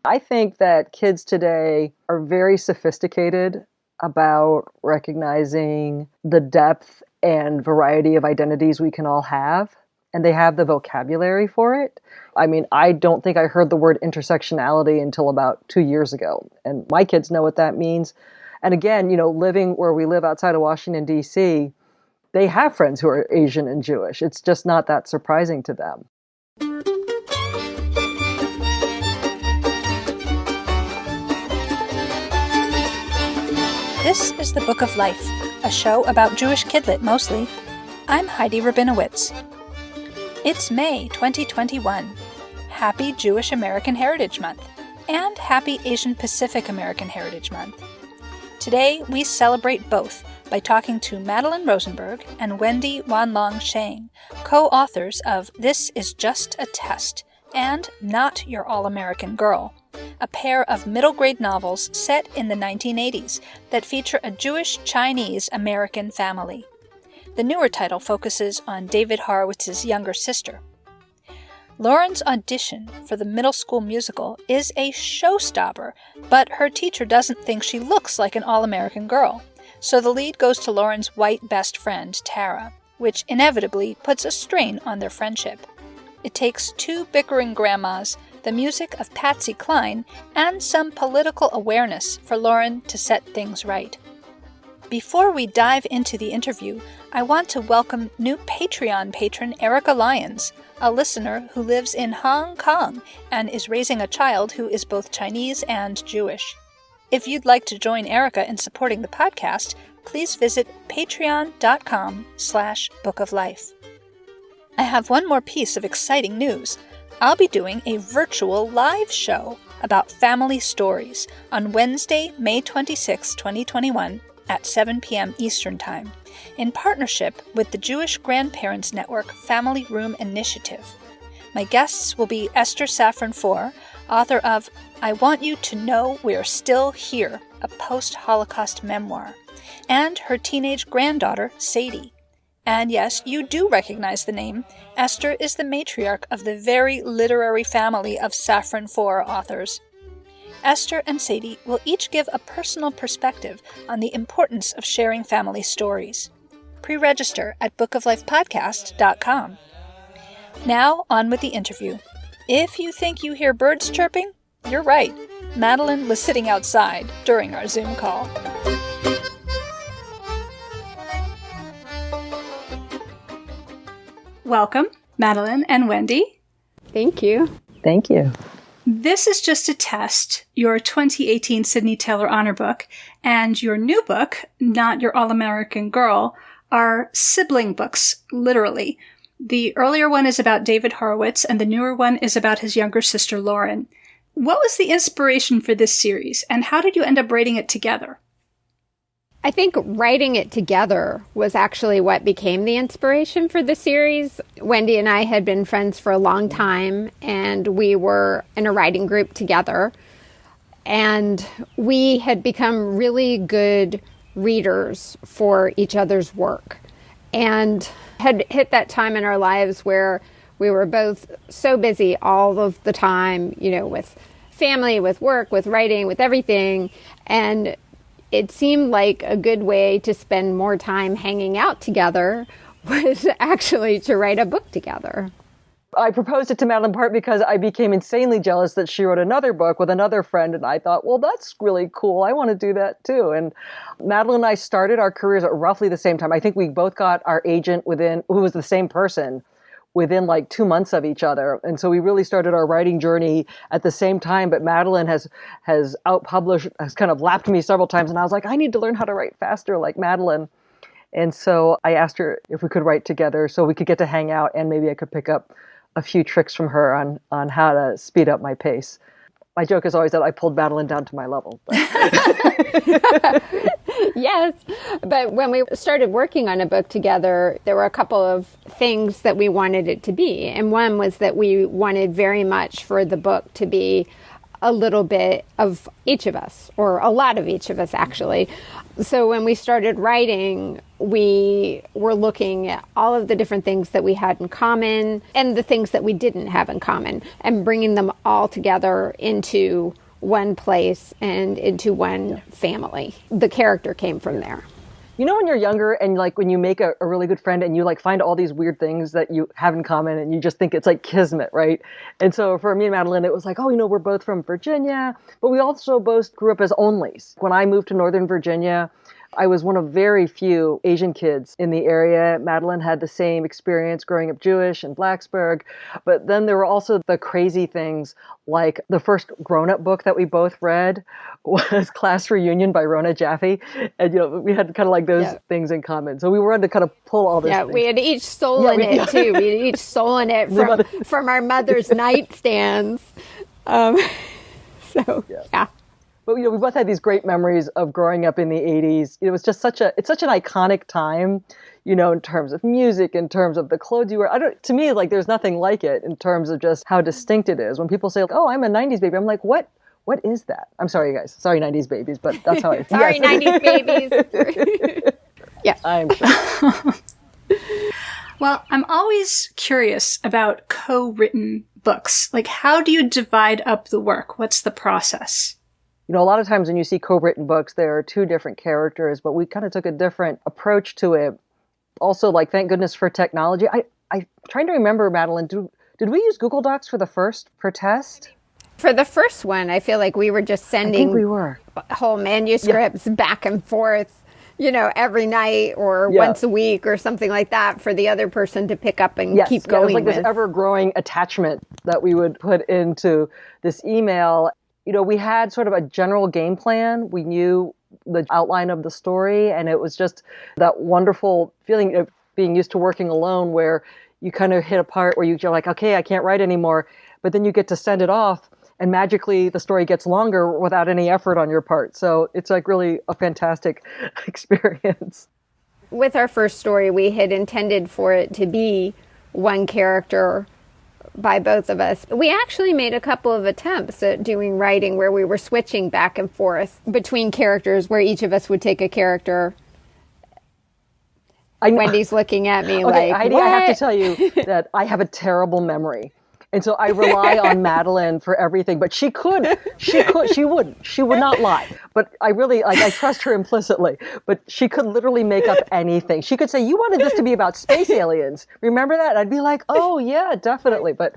I think that kids today are very sophisticated about recognizing the depth and variety of identities we can all have, and they have the vocabulary for it. I mean, I don't think I heard the word intersectionality until about 2 years ago, and my kids know what that means. And again, living where we live outside of Washington, D.C., they have friends who are Asian and Jewish. It's just not that surprising to them. This is The Book of Life, a show about Jewish kidlit mostly. I'm Heidi Rabinowitz. It's May 2021. Happy Jewish American Heritage Month and Happy Asian Pacific American Heritage Month. Today we celebrate both by talking to Madelyn Rosenberg and Wendy Wan-Long Shang, co-authors of This Is Just a Test and Not Your All-American Girl, a pair of middle-grade novels set in the 1980s that feature a Jewish-Chinese-American family. The newer title focuses on David Horowitz's younger sister. Lauren's audition for the middle school musical is a showstopper, but her teacher doesn't think she looks like an all-American girl, so the lead goes to Lauren's white best friend, Tara, which inevitably puts a strain on their friendship. It takes two bickering grandmas, the music of Patsy Cline, and some political awareness for Lauren to set things right. Before we dive into the interview, I want to welcome new Patreon patron Erica Lyons, a listener who lives in Hong Kong and is raising a child who is both Chinese and Jewish. If you'd like to join Erica in supporting the podcast, please visit patreon.com/bookoflife. I have one more piece of exciting news. I'll be doing a virtual live show about family stories on Wednesday, May 26, 2021 at 7 p.m. Eastern Time, in partnership with the Jewish Grandparents Network Family Room Initiative. My guests will be Esther Safran-Foer, author of I Want You to Know We're Still Here, a post-Holocaust memoir, and her teenage granddaughter, Sadie. And yes, you do recognize the name. Esther is the matriarch of the very literary family of Safran-Foer authors. Esther and Sadie will each give a personal perspective on the importance of sharing family stories. Pre-register at bookoflifepodcast.com. Now, on with the interview. If you think you hear birds chirping, you're right. Madelyn was sitting outside during our Zoom call. Welcome, Madelyn and Wendy. Thank you. Thank you. This Is Just a Test, your 2018 Sydney Taylor Honor book, and your new book, Not Your All-American Girl, are sibling books, literally. The earlier one is about David Horowitz, and the newer one is about his younger sister, Lauren. What was the inspiration for this series, and how did you end up writing it together? I think writing it together was actually what became the inspiration for the series. Wendy and I had been friends for a long time, and we were in a writing group together. And we had become really good readers for each other's work, and had hit that time in our lives where we were both so busy all of the time, with family, with work, with writing, with everything. And it seemed like a good way to spend more time hanging out together was actually to write a book together. I proposed it to Madelyn part because I became insanely jealous that she wrote another book with another friend, and I thought, well, that's really cool. I want to do that too. And Madelyn and I started our careers at roughly the same time. I think we both got our agent who was the same person, within like 2 months of each other. And so we really started our writing journey at the same time. But Madelyn has outpublished, has kind of lapped me several times. And I was like, I need to learn how to write faster like Madelyn. And so I asked her if we could write together so we could get to hang out, and maybe I could pick up a few tricks from her on how to speed up my pace. My joke is always that I pulled Madelyn down to my level. Yes, but when we started working on a book together, there were a couple of things that we wanted it to be. And one was that we wanted very much for the book to be a little bit of each of us, or a lot of each of us, actually. So when we started writing, we were looking at all of the different things that we had in common and the things that we didn't have in common, and bringing them all together into one place and into one family. The character came from there. You know, when you're younger and like when you make a really good friend and you like find all these weird things that you have in common and you just think it's like kismet, right? And so for me and Madelyn, it was like, oh, you know, we're both from Virginia, but we also both grew up as onlys. When I moved to Northern Virginia, I was one of very few Asian kids in the area. Madelyn had the same experience growing up Jewish in Blacksburg. But then there were also the crazy things, like the first grown-up book that we both read was Class Reunion by Rona Jaffe. And, you know, we had kind of like those things in common. So we wanted to kind of pull all this. Yeah, we had each stolen it too. We had each stolen it from our mother's nightstands. Yeah. But, you know, we both had these great memories of growing up in the 80s. It was just it's such an iconic time, you know, in terms of music, in terms of the clothes you wear. To me, like, there's nothing like it in terms of just how distinct it is. When people say, like, oh, I'm a 90s baby, I'm like, what is that? I'm sorry, you guys. Sorry, 90s babies, but that's how I feel. Sorry, 90s babies. Yeah. I'm sure. Well, I'm always curious about co-written books. Like, how do you divide up the work? What's the process? You know, a lot of times when you see co-written books, there are two different characters, but we kind of took a different approach to it. Also, like, thank goodness for technology. I'm trying to remember, Madelyn, did we use Google Docs for the first test? For the first one, I feel like we were just sending whole manuscripts back and forth, you know, every night or once a week or something like that for the other person to pick up and keep going. It was like this ever-growing attachment that we would put into this email. You know, we had sort of a general game plan. We knew the outline of the story, and it was just that wonderful feeling of being used to working alone, where you kind of hit a part where you're like, okay, I can't write anymore, but then you get to send it off, and magically the story gets longer without any effort on your part. So it's like really a fantastic experience. With our first story, we had intended for it to be one character by both of us. We actually made a couple of attempts at doing writing where we were switching back and forth between characters, where each of us would take a character. Wendy's looking at me like, Heidi, what? I have to tell you that I have a terrible memory. And so I rely on Madelyn for everything, but she would not lie. But I really, I trust her implicitly, but she could literally make up anything. She could say, you wanted this to be about space aliens. Remember that? I'd be like, oh yeah, definitely. But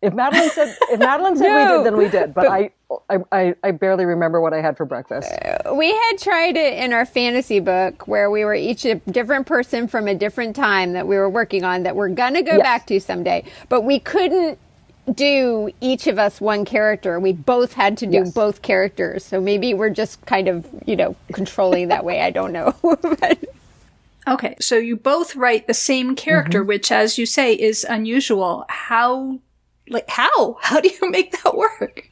if Madelyn said no. We did, then we did. But I barely remember what I had for breakfast. We had tried it in our fantasy book where we were each a different person from a different time that we were working on that we're going to go back to someday. But we couldn't do each of us one character. We both had to do both characters. So maybe we're just kind of, you know, controlling that way. I don't know. Okay, so you both write the same character, which, as you say, is unusual. How do you make that work?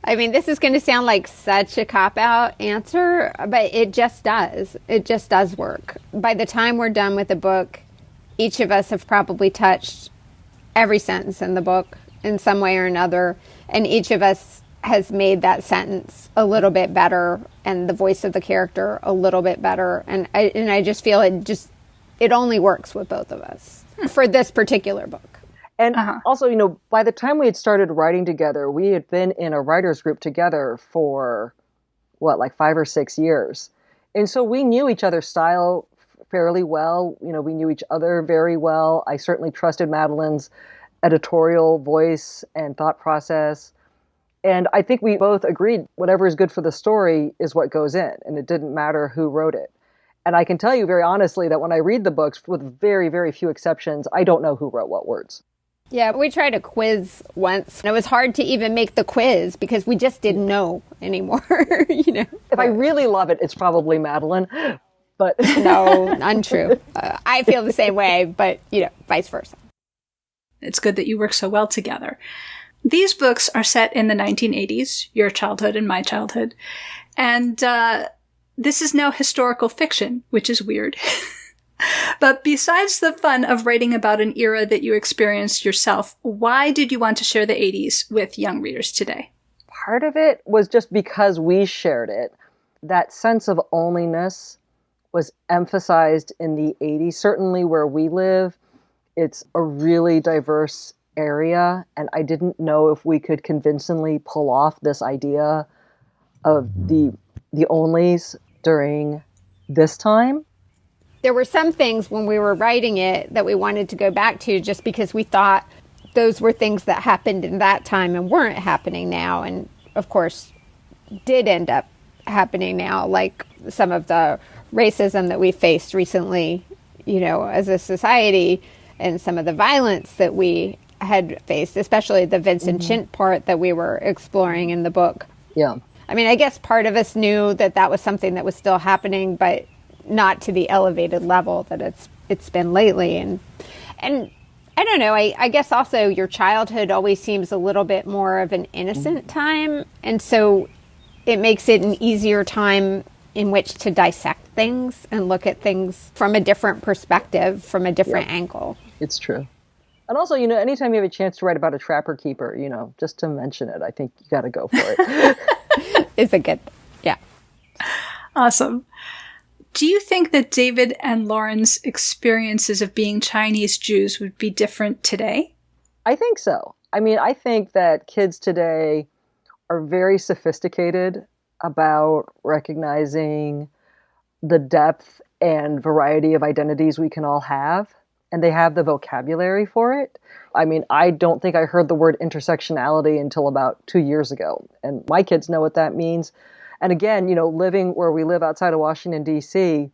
I mean, this is going to sound like such a cop-out answer, but it just does. It just does work. By the time we're done with the book, each of us have probably touched every sentence in the book in some way or another, and each of us has made that sentence a little bit better and the voice of the character a little bit better. And I just feel it only works with both of us for this particular book. And also, you know, by the time we had started writing together, we had been in a writer's group together for, like 5 or 6 years. And so we knew each other's style fairly well. You know, we knew each other very well. I certainly trusted Madelyn's editorial voice and thought process. And I think we both agreed whatever is good for the story is what goes in. And it didn't matter who wrote it. And I can tell you very honestly that when I read the books, with very, very few exceptions, I don't know who wrote what words. Yeah, we tried a quiz once, and it was hard to even make the quiz because we just didn't know anymore, you know. If I really love it, it's probably Madelyn, but... No, untrue. I feel the same way, but, you know, vice versa. It's good that you work so well together. These books are set in the 1980s, your childhood and my childhood, and this is now historical fiction, which is weird. But besides the fun of writing about an era that you experienced yourself, why did you want to share the 80s with young readers today? part of it was just because we shared it. That sense of onlyness was emphasized in the 80s, certainly where we live. It's a really diverse area, and I didn't know if we could convincingly pull off this idea of the onlys during this time. There were some things when we were writing it that we wanted to go back to just because we thought those were things that happened in that time and weren't happening now, and of course did end up happening now, like some of the racism that we faced recently, as a society, and some of the violence that we had faced, especially the Vincent Chint part that we were exploring in the book. Yeah. I mean, I guess part of us knew that was something that was still happening, but not to the elevated level that it's been lately. And I don't know, I guess also your childhood always seems a little bit more of an innocent time. And so it makes it an easier time in which to dissect things and look at things from a different perspective, from a different angle. It's true. And also, anytime you have a chance to write about a trapper keeper, just to mention it, I think you got to go for it. It's a good, yeah. Awesome. Do you think that David and Lauren's experiences of being Chinese Jews would be different today? I think so. I mean, I think that kids today are very sophisticated about recognizing the depth and variety of identities we can all have, and they have the vocabulary for it. I mean, I don't think I heard the word intersectionality until about 2 years ago, and my kids know what that means. And again, living where we live outside of Washington, D.C.,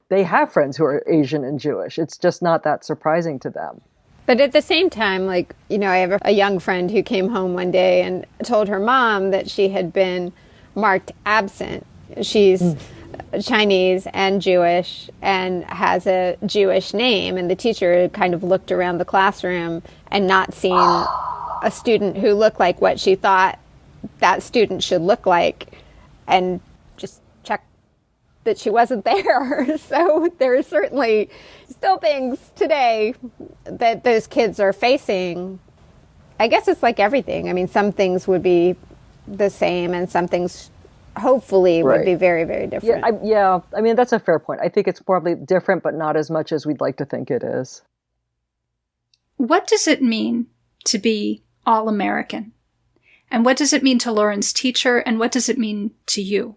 they have friends who are Asian and Jewish. It's just not that surprising to them. But at the same time, I have a young friend who came home one day and told her mom that she had been marked absent. She's Chinese and Jewish and has a Jewish name. And the teacher kind of looked around the classroom and not seen a student who looked like what she thought that student should look like, and just checked that she wasn't there. So there are certainly still things today that those kids are facing. I guess it's like everything. I mean, some things would be the same and some things hopefully would be very, very different. I mean, that's a fair point. I think it's probably different, but not as much as we'd like to think it is. What does it mean to be all-American? And what does it mean to Lauren's teacher? And what does it mean to you?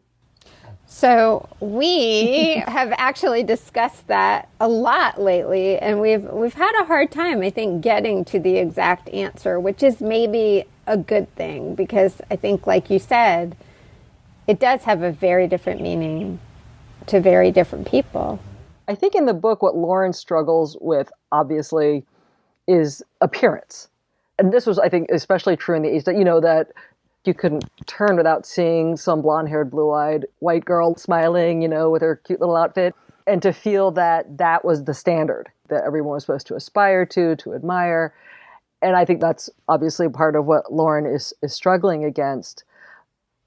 So we have actually discussed that a lot lately, and we've had a hard time, I think, getting to the exact answer, which is maybe a good thing, because I think, like you said, it does have a very different meaning to very different people. I think in the book, what Lauren struggles with, obviously, is appearance. And this was, I think, especially true in the 80s, that, that you couldn't turn without seeing some blonde-haired, blue-eyed white girl smiling, with her cute little outfit. And to feel that that was the standard that everyone was supposed to aspire to admire. And I think that's obviously part of what Lauren is struggling against.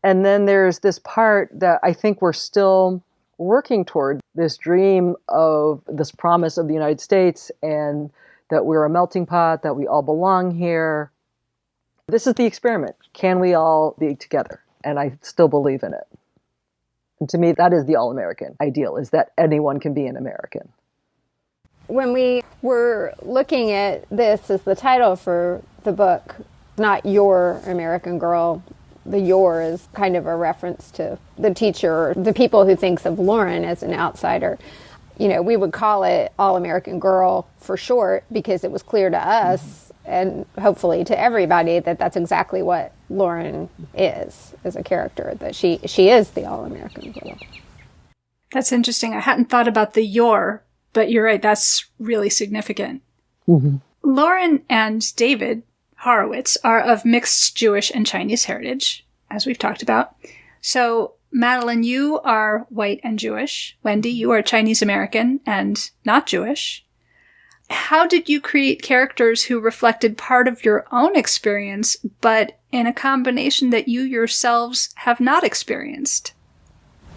And then there's this part that I think we're still working toward, this dream of this promise of the United States, and that we're a melting pot, that we all belong here. This is the experiment. Can we all be together? And I still believe in it. And to me, that is the all-American ideal, is that anyone can be an American. When we were looking at this as the title for the book, not Your American Girl, the your is kind of a reference to the teacher, or the people who thinks of Lauren as an outsider. We would call it All American Girl for short, because it was clear to us and hopefully to everybody that that's exactly what Lauren is as a character, that she is the All American Girl. That's interesting. I hadn't thought about the your, but you're right. That's really significant. Mm-hmm. Lauren and David Horowitz are of mixed Jewish and Chinese heritage, as we've talked about. So, Madelyn, you are white and Jewish. Wendy, you are Chinese American and not Jewish. How did you create characters who reflected part of your own experience, but in a combination that you yourselves have not experienced?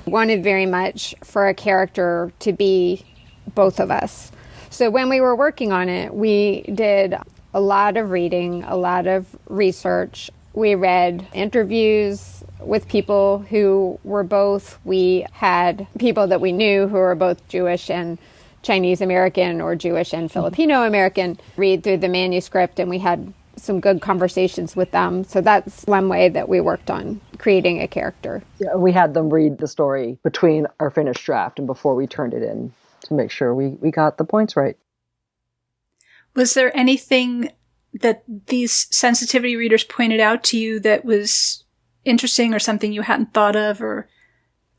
Wanted very much for a character to be both of us. So when we were working on it, we did a lot of reading, a lot of research, We read interviews with people who were both. We had people that we knew who were both Jewish and Chinese American or Jewish and Filipino American read through the manuscript, and we had some good conversations with them. So that's one way that we worked on creating a character. Yeah, we had them read the story between our finished draft and before we turned it in to make sure we got the points right. Was there anything that these sensitivity readers pointed out to you that was interesting or something you hadn't thought of, or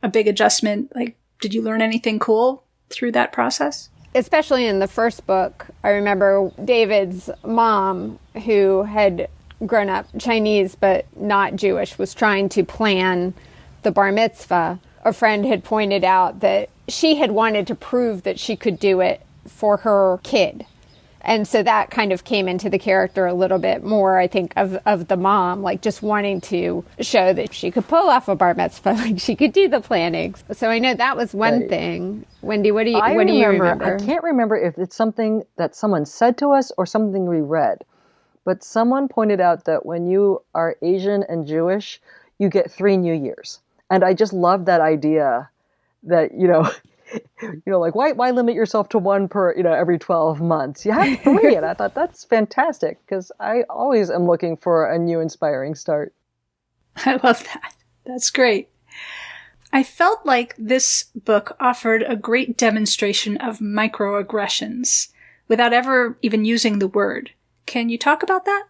a big adjustment? Like, did you learn anything cool through that process? Especially in the first book, I remember David's mom, who had grown up Chinese but not Jewish, was trying to plan the bar mitzvah. A friend had pointed out that she had wanted to prove that she could do it for her kid. And so that kind of came into the character a little bit more, I think, of the mom, like just wanting to show that she could pull off a bar mitzvah, like she could do the planning. So I know that was one thing. Wendy, what do you remember? I can't remember if it's something that someone said to us or something we read. But someone pointed out that when you are Asian and Jewish, you get 3 New Years. And I just love that idea that, like why limit yourself to one per, every 12 months? You have 3. And I thought that's fantastic because I always am looking for a new inspiring start. I love that. That's great. I felt like this book offered a great demonstration of microaggressions without ever even using the word. Can you talk about that?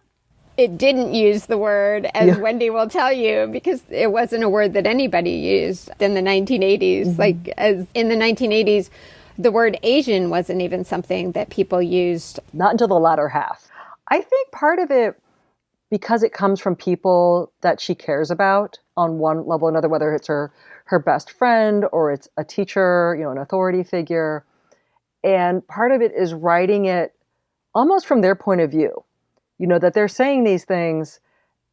It didn't use the word, as Wendy will tell you, because it wasn't a word that anybody used in the 1980s. Mm-hmm. Like, as in the 1980s, the word Asian wasn't even something that people used. Not until the latter half. I think part of it, because it comes from people that she cares about on one level or another, whether it's her best friend or it's a teacher, an authority figure. And part of it is writing it almost from their point of view. That they're saying these things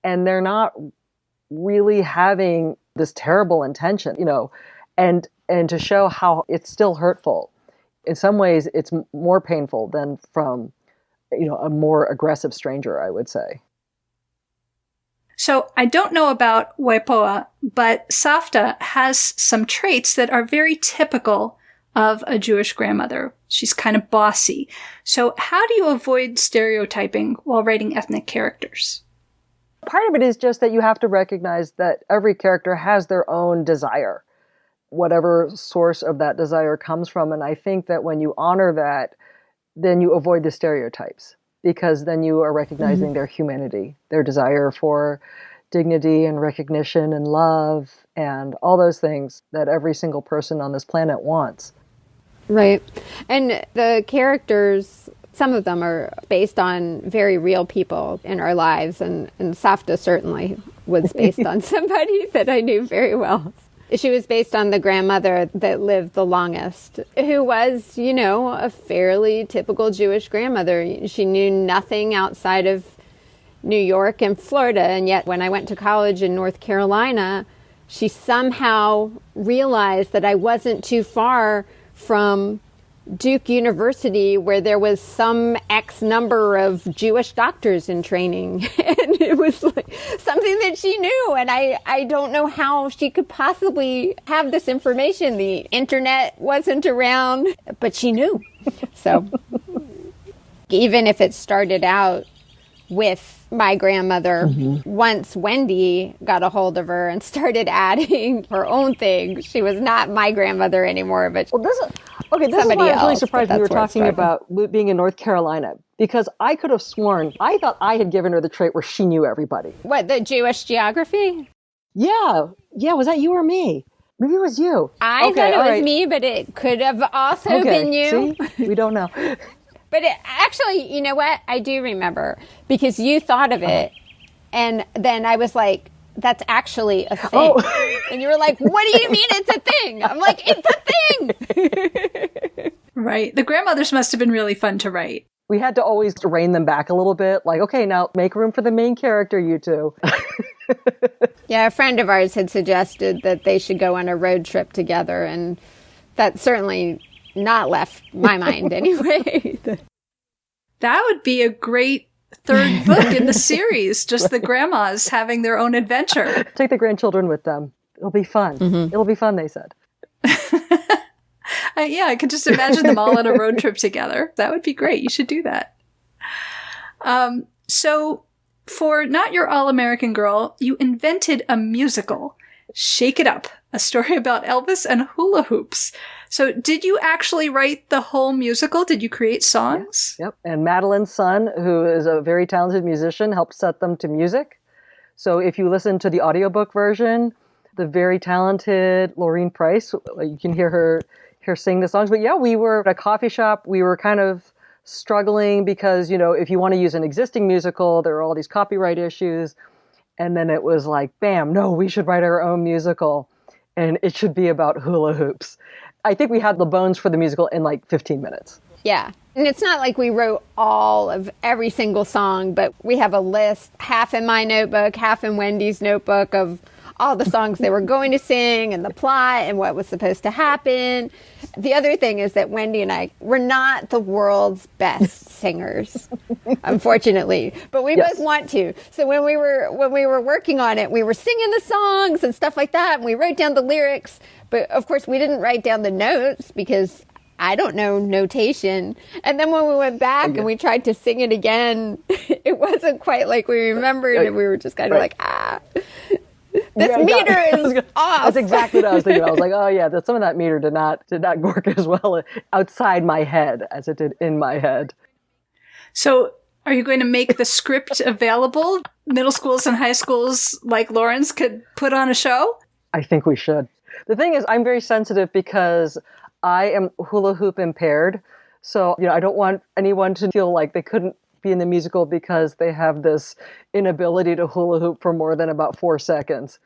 and they're not really having this terrible intention, and to show how it's still hurtful. In some ways, it's more painful than from, a more aggressive stranger, I would say. So I don't know about Waipoa, but Savta has some traits that are very typical of a Jewish grandmother. She's kind of bossy. So how do you avoid stereotyping while writing ethnic characters? Part of it is just that you have to recognize that every character has their own desire, whatever source of that desire comes from. And I think that when you honor that, then you avoid the stereotypes, because then you are recognizing their humanity, their desire for dignity and recognition and love and all those things that every single person on this planet wants. Right. And the characters, some of them are based on very real people in our lives. And Savta certainly was based on somebody that I knew very well. She was based on the grandmother that lived the longest, who was, a fairly typical Jewish grandmother. She knew nothing outside of New York and Florida. And yet when I went to college in North Carolina, she somehow realized that I wasn't too far from Duke University, where there was some X number of Jewish doctors in training. And it was like something that she knew. And I don't know how she could possibly have this information. The internet wasn't around, but she knew. So even if it started out with my grandmother, once Wendy got a hold of her and started adding her own thing, she was not my grandmother anymore, but this is why I was really surprised we were talking about being in North Carolina, because I could have sworn, I thought I had given her the trait where she knew everybody. What, the Jewish geography? Yeah, was that you or me? Maybe it was you. I thought it was me, but it could have also been you. See? We don't know. But actually, you know what? I do remember, because you thought of it, and then I was like, that's actually a thing. Oh. And you were like, what do you mean it's a thing? I'm like, it's a thing! Right. The grandmothers must have been really fun to write. We had to always rein them back a little bit. Like, okay, now make room for the main character, you two. Yeah, a friend of ours had suggested that they should go on a road trip together, and that certainly not left my mind anyway. That would be a great third book in the series, just the grandmas having their own adventure. Take the grandchildren with them. It'll be fun. It'll be fun, they said. I could just imagine them all on a road trip together. That would be great. You should do that. So for Not Your All-American Girl, you invented a musical, Shake It Up, a story about Elvis and hula hoops. So did you actually write the whole musical? Did you create songs? Yep. And Madelyn's son, who is a very talented musician, helped set them to music. So if you listen to the audiobook version, the very talented Laureen Price, you can hear her sing the songs. But yeah, we were at a coffee shop. We were kind of struggling because, if you want to use an existing musical, there are all these copyright issues. And then it was like, bam, no, we should write our own musical. And it should be about hula hoops. I think we had the bones for the musical in like 15 minutes. Yeah. And it's not like we wrote all of every single song, but we have a list, half in my notebook, half in Wendy's notebook, of all the songs they were going to sing and the plot and what was supposed to happen. The other thing is that Wendy and I were not the world's best singers, unfortunately, but we both want to. So when we were working on it, we were singing the songs and stuff like that, and we wrote down the lyrics. But of course, we didn't write down the notes because I don't know notation. And then when we went back and we tried to sing it again, it wasn't quite like we remembered, and we were just kind of like, this meter is off. That's exactly what I was thinking. I was like, oh yeah, some of that meter did not work as well outside my head as it did in my head. So are you going to make the script available? Middle schools and high schools like Lauren's could put on a show? I think we should. The thing is, I'm very sensitive because I am hula hoop impaired. So, I don't want anyone to feel like they couldn't be in the musical because they have this inability to hula hoop for more than about 4 seconds.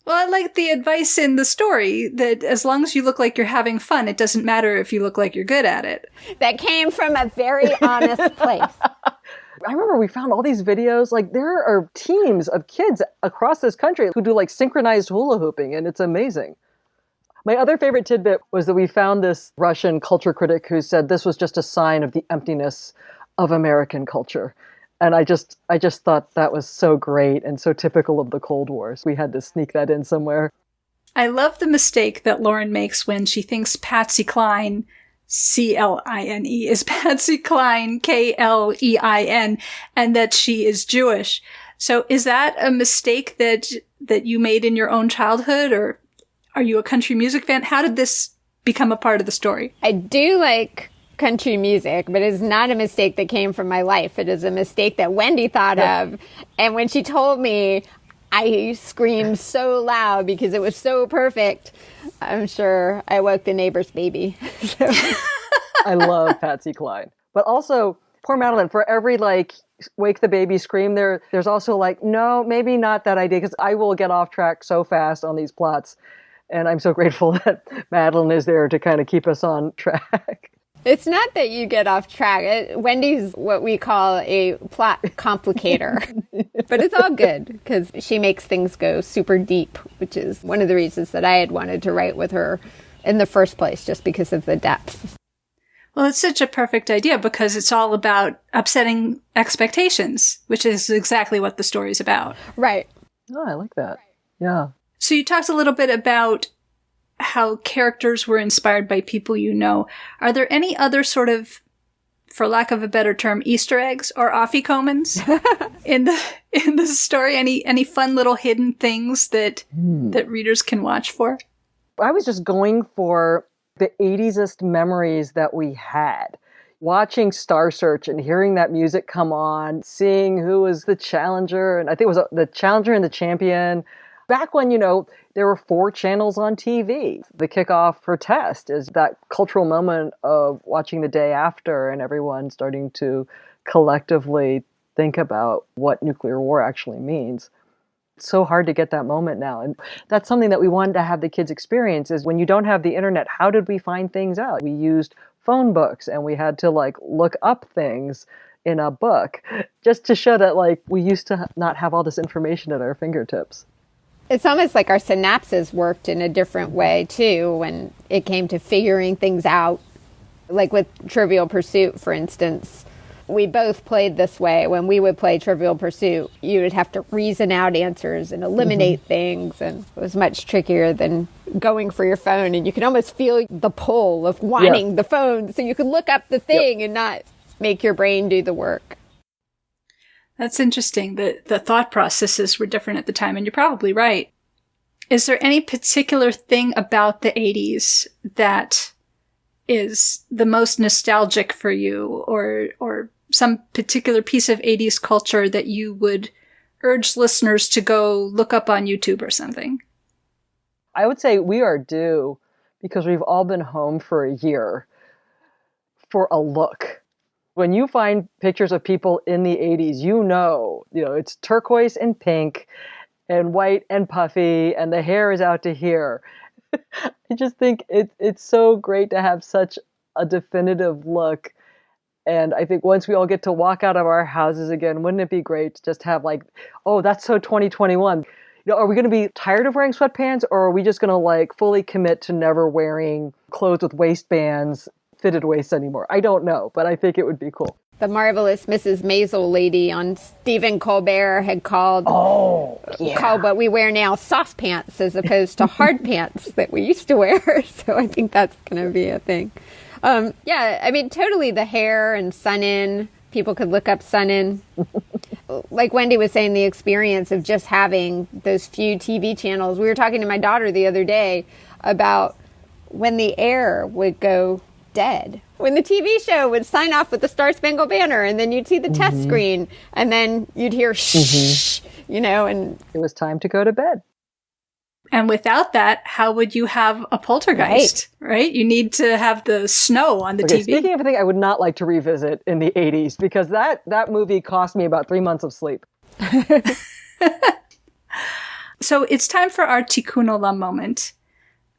Well, I like the advice in the story that as long as you look like you're having fun, it doesn't matter if you look like you're good at it. That came from a very honest place. I remember we found all these videos, like there are teams of kids across this country who do like synchronized hula hooping, and it's amazing. My other favorite tidbit was that we found this Russian culture critic who said this was just a sign of the emptiness of American culture. And I just thought that was so great and so typical of the Cold War. We had to sneak that in somewhere. I love the mistake that Lauren makes when she thinks Patsy Cline, C-L-I-N-E, is Patsy Cline, K-L-E-I-N, and that she is Jewish. So is that a mistake that you made in your own childhood, or are you a country music fan? How did this become a part of the story? I do like country music, but it's not a mistake that came from my life. It is a mistake that Wendy thought of. And when she told me, I screamed so loud because it was so perfect. I'm sure I woke the neighbor's baby. I love Patsy Cline. But also, poor Madelyn, for every wake the baby scream, there's also no, maybe not that idea, because I will get off track so fast on these plots. And I'm so grateful that Madelyn is there to kind of keep us on track. It's not that you get off track. Wendy's what we call a plot complicator. But it's all good because she makes things go super deep, which is one of the reasons that I had wanted to write with her in the first place, just because of the depth. Well, it's such a perfect idea because it's all about upsetting expectations, which is exactly what the story's about. Right. Oh, I like that. Yeah. So you talked a little bit about how characters were inspired by people you know. Are there any other sort of, for lack of a better term, Easter eggs or afikommens in the story? Any fun little hidden things that readers can watch for? I was just going for the 80s-est memories that we had. Watching Star Search and hearing that music come on, seeing who was the challenger, and I think it was the challenger and the champion. Back when, there were 4 channels on TV. The kickoff for Test is that cultural moment of watching the day after and everyone starting to collectively think about what nuclear war actually means. It's so hard to get that moment now. And that's something that we wanted to have the kids experience is when you don't have the internet, how did we find things out? We used phone books and we had to look up things in a book just to show that we used to not have all this information at our fingertips. It's almost like our synapses worked in a different way, too, when it came to figuring things out. Like with Trivial Pursuit, for instance, we both played this way. When we would play Trivial Pursuit, you would have to reason out answers and eliminate things, and it was much trickier than going for your phone, and you can almost feel the pull of wanting the phone so you can look up the thing and not make your brain do the work. That's interesting. The thought processes were different at the time, and you're probably right. Is there any particular thing about the 80s that is the most nostalgic for you, or some particular piece of 80s culture that you would urge listeners to go look up on YouTube or something? I would say we are due, because we've all been home for a year, for a look. When you find pictures of people in the 80s, you know, it's turquoise and pink and white and puffy, and the hair is out to here. I just think it's so great to have such a definitive look. And I think once we all get to walk out of our houses again, wouldn't it be great to just have that's so 2021. Are we going to be tired of wearing sweatpants, or are we just going to fully commit to never wearing clothes with waistbands, fitted waists anymore? I don't know, but I think it would be cool. The marvelous Mrs. Maisel lady on Stephen Colbert had called what we wear now soft pants as opposed to hard pants that we used to wear. So I think that's going to be a thing. Totally the hair and sun-in. People could look up sun-in. Like Wendy was saying, the experience of just having those few TV channels. We were talking to my daughter the other day about when the air would go dead. When the TV show would sign off with the Star Spangled Banner, and then you'd see the test screen, and then you'd hear shh, and it was time to go to bed. And without that, how would you have a poltergeist, right? You need to have the snow on the TV. Speaking of a thing I would not like to revisit in the 80s, because that movie cost me about 3 months of sleep. So it's time for our Tikkun Olam moment.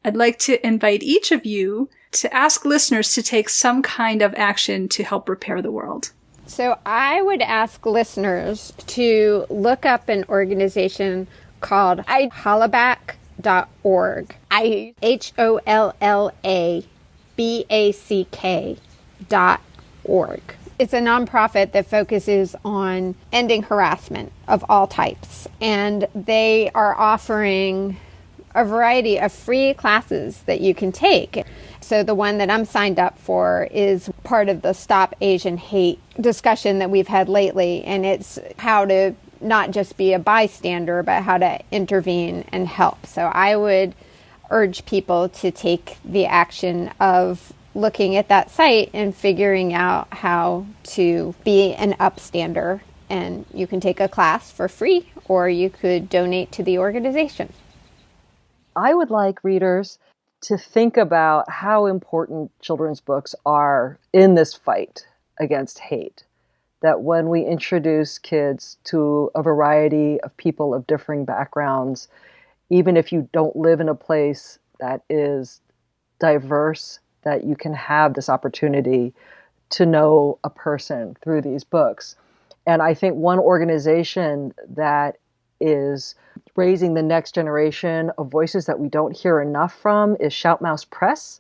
I'd like to invite each of you to ask listeners to take some kind of action to help repair the world. So I would ask listeners to look up an organization called ihollaback.org. ihollaback.org. It's a nonprofit that focuses on ending harassment of all types. And they are offering a variety of free classes that you can take. So the one that I'm signed up for is part of the Stop Asian Hate discussion that we've had lately. And it's how to not just be a bystander, but how to intervene and help. So I would urge people to take the action of looking at that site and figuring out how to be an upstander. And you can take a class for free, or you could donate to the organization. I would like readers to think about how important children's books are in this fight against hate. That when we introduce kids to a variety of people of differing backgrounds, even if you don't live in a place that is diverse, that you can have this opportunity to know a person through these books. And I think one organization that is raising the next generation of voices that we don't hear enough from is Shout Mouse Press.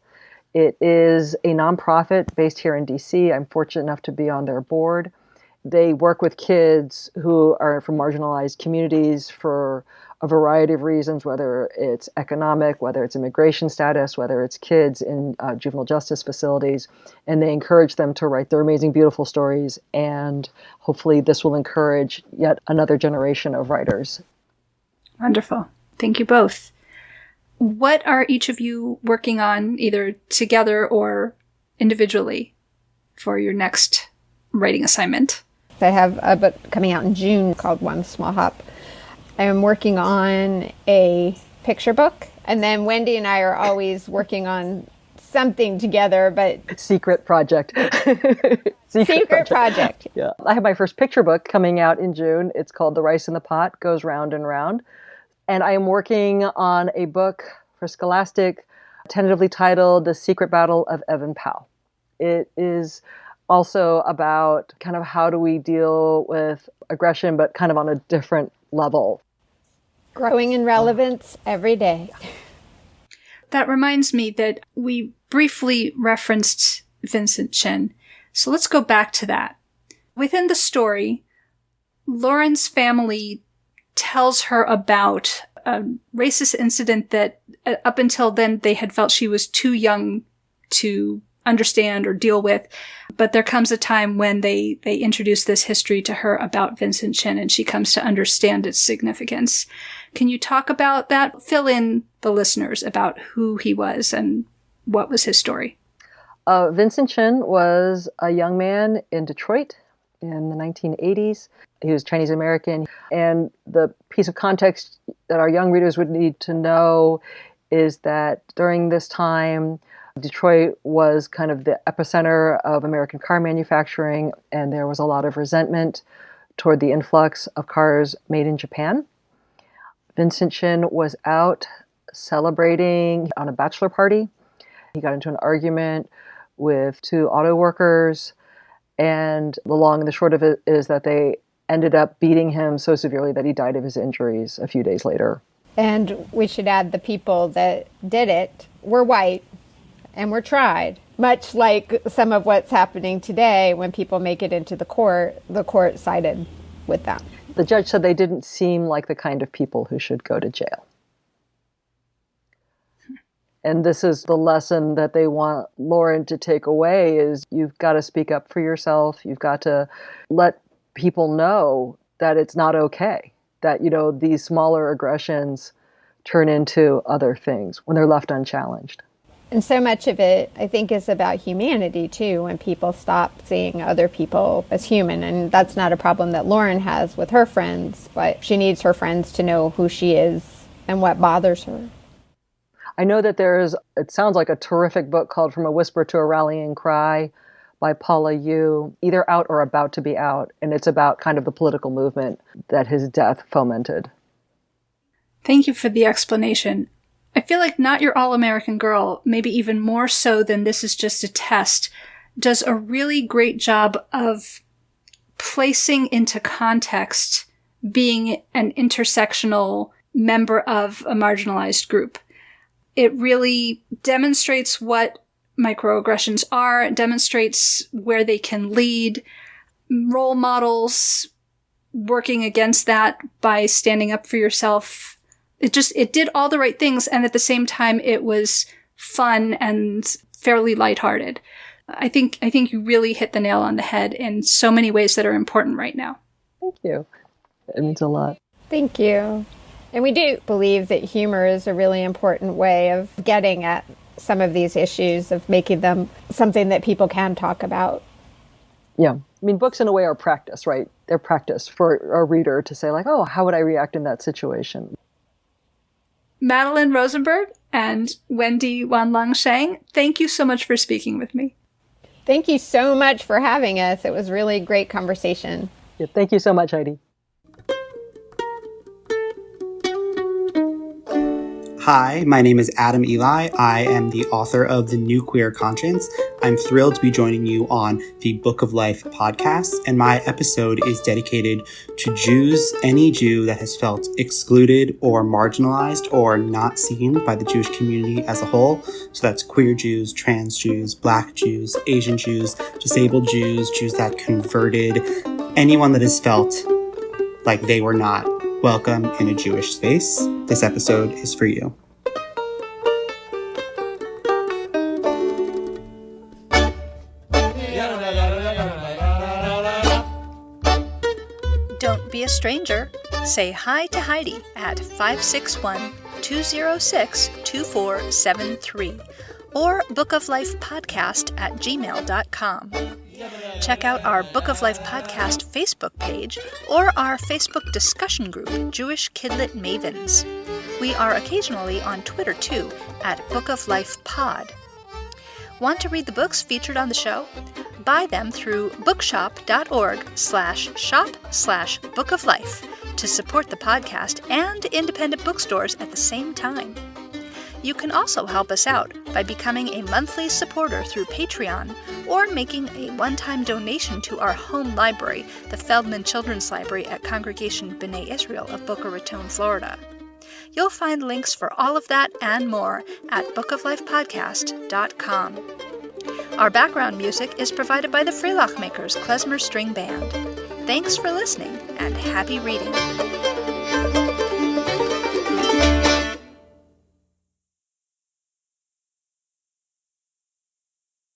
It is a nonprofit based here in DC. I'm fortunate enough to be on their board. They work with kids who are from marginalized communities for a variety of reasons, whether it's economic, whether it's immigration status, whether it's kids in juvenile justice facilities. And they encourage them to write their amazing, beautiful stories. And hopefully this will encourage yet another generation of writers. Wonderful. Thank you both. What are each of you working on, either together or individually, for your next writing assignment? I have a book coming out in June called One Small Hop. I am working on a picture book, and then Wendy and I are always working on something together, but... Secret project. Secret project. Yeah. I have my first picture book coming out in June. It's called The Rice in the Pot Goes Round and Round. And I am working on a book for Scholastic, tentatively titled The Secret Battle of Evan Powell. It is also about kind of how do we deal with aggression, but kind of on a different level. Growing in relevance every day. That reminds me that we briefly referenced Vincent Chin. So let's go back to that. Within the story, Lauren's family tells her about a racist incident that up until then they had felt she was too young to understand or deal with. But there comes a time when they introduce this history to her about Vincent Chin, and she comes to understand its significance. Can you talk about that? Fill in the listeners about who he was and what was his story. Vincent Chin was a young man in Detroit in the 1980s. He was Chinese American. And the piece of context that our young readers would need to know is that during this time, Detroit was kind of the epicenter of American car manufacturing, and there was a lot of resentment toward the influx of cars made in Japan. Vincent Chin was out celebrating on a bachelor party. He got into an argument with two auto workers, and the long and the short of it is that they ended up beating him so severely that he died of his injuries a few days later. And we should add the people that did it were white and were tried. Much like some of what's happening today, when people make it into the court sided with them. The judge said they didn't seem like the kind of people who should go to jail. And this is the lesson that they want Lauren to take away is you've got to speak up for yourself. You've got to let people know that it's not okay, that, these smaller aggressions turn into other things when they're left unchallenged. And so much of it, I think, is about humanity, too, when people stop seeing other people as human. And that's not a problem that Lauren has with her friends, but she needs her friends to know who she is and what bothers her. I know that it sounds like a terrific book called From a Whisper to a Rallying Cry by Paula Yu, either out or about to be out. And it's about kind of the political movement that his death fomented. Thank you for the explanation. I feel like Not Your All-American Girl, maybe even more so than This Is Just a Test, does a really great job of placing into context being an intersectional member of a marginalized group. It really demonstrates what microaggressions are, demonstrates where they can lead, role models working against that by standing up for yourself. It did all the right things, and at the same time it was fun and fairly lighthearted. I think you really hit the nail on the head in so many ways that are important right now. Thank you. It means a lot. Thank you. And we do believe that humor is a really important way of getting at some of these issues, of making them something that people can talk about. Yeah. I mean, books in a way are practice, right? They're practice for a reader to say like, oh, how would I react in that situation? Madelyn Rosenberg and Wendy Wan-Long Shang, thank you so much for speaking with me. Thank you so much for having us. It was really a great conversation. Yeah, thank you so much, Heidi. Hi, my name is Adam Eli. I am the author of The New Queer Conscience. I'm thrilled to be joining you on the Book of Life podcast, and my episode is dedicated to Jews, any Jew that has felt excluded or marginalized or not seen by the Jewish community as a whole. So that's queer Jews, trans Jews, Black Jews, Asian Jews, disabled Jews, Jews that converted, anyone that has felt like they were not welcome in a Jewish space. This episode is for you. Don't be a stranger. Say hi to Heidi at 561-206-2473 or bookoflifepodcast@gmail.com. Check out our Book of Life Podcast Facebook page or our Facebook discussion group, Jewish Kidlit Mavens. We are occasionally on Twitter too, at Book of Life Pod. Want to read the books featured on the show? Buy them through bookshop.org/shop/bookoflife to support the podcast and independent bookstores at the same time. You can also help us out by becoming a monthly supporter through Patreon or making a one-time donation to our home library, the Feldman Children's Library at Congregation B'nai Israel of Boca Raton, Florida. You'll find links for all of that and more at bookoflifepodcast.com. Our background music is provided by the Freelach Makers Klezmer String Band. Thanks for listening, and happy reading!